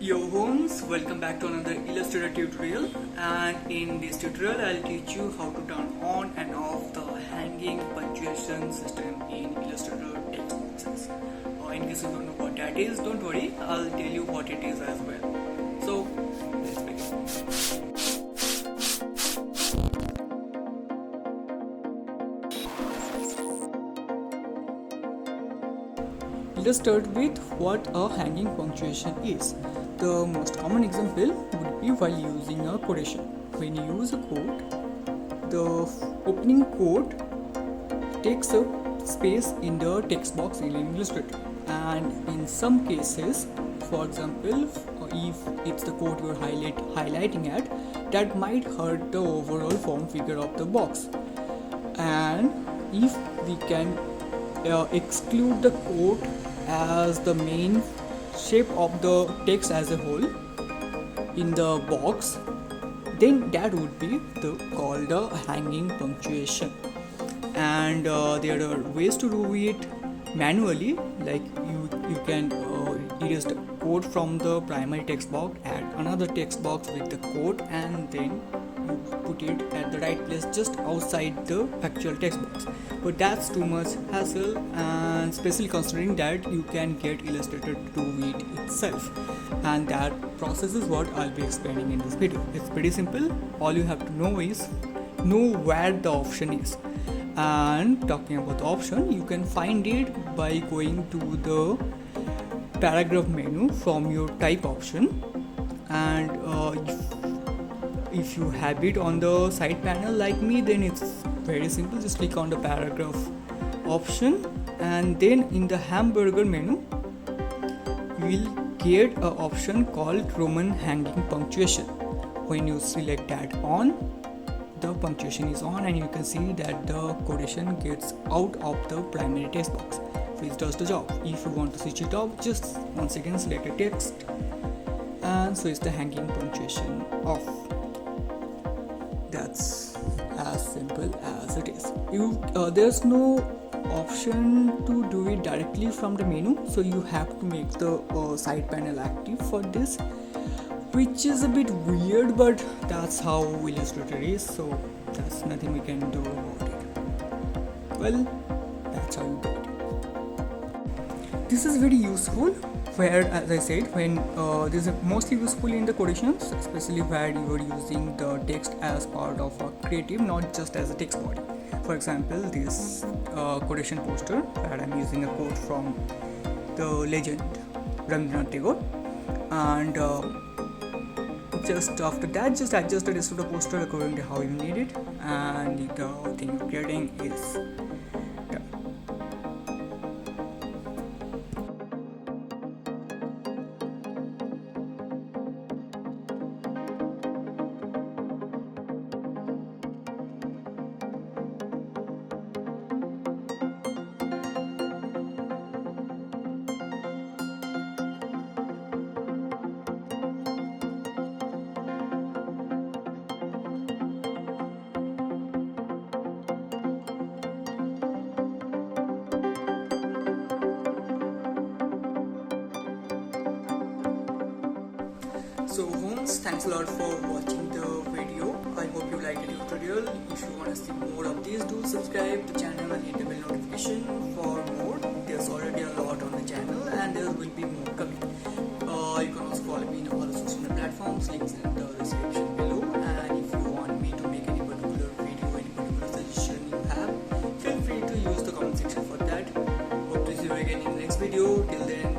Yo homes, welcome back to another Illustrator tutorial, and in this tutorial I'll teach you how to turn on and off the hanging punctuation system in Illustrator text boxes. In case you don't know what that is, don't worry, I'll tell you what it is as well. So let's begin. Let's start with what a hanging punctuation is. The most common example would be while using a quotation. When you use a quote, the opening quote takes up space in the text box in Illustrator. And in some cases, for example, if it's the quote you're highlighting at, that might hurt the overall form figure of the box. And if we can exclude the quote as the main shape of the text as a whole in the box, then that would be called a hanging punctuation. And there are ways to do it manually, like you can erase the quote from the primary text box, add another text box with the quote, and then you put it at the right place just outside the actual text box. But that's too much hassle, and especially considering that you can get Illustrator to do it itself, and that process is what I'll be explaining in this video. It's pretty simple. All you have to know is where the option is. And talking about the option, you can find it by going to the paragraph menu from your type option, and if you have it on the side panel like me, then it's very simple. Just click on the paragraph option, and then in the hamburger menu you will get an option called Roman Hanging Punctuation. When you select that on, the punctuation is on, and you can see that the quotation gets out of the primary text box, which does the job. If you want to switch it off, just once again select a text and switch the hanging punctuation off. That's as simple as it is. There's no option to do it directly from the menu, so you have to make the side panel active for this, which is a bit weird, but that's how Illustrator is, so that's nothing we can do about it. Well, that's how you do it. This is very useful where, as I said, when this is mostly useful in the quotations, especially where you are using the text as part of a creative, not just as a text body. For example, this quotation poster where I'm using a quote from the legend Rabindranath Tagore, and just after that, just adjust the rest of the poster according to how you need it, and the thing you're getting is done. So homes, thanks a lot for watching the video. I hope you liked the tutorial. If you want to see more of these, do subscribe to the channel and hit the bell notification for more. There's already a lot on the channel, and there will be more coming. You can also follow me in all the social media platforms, links in the description below. And if you want me to make any particular video, any particular suggestion you have, feel free to use the comment section for that. Hope to see you again in the next video. Till then,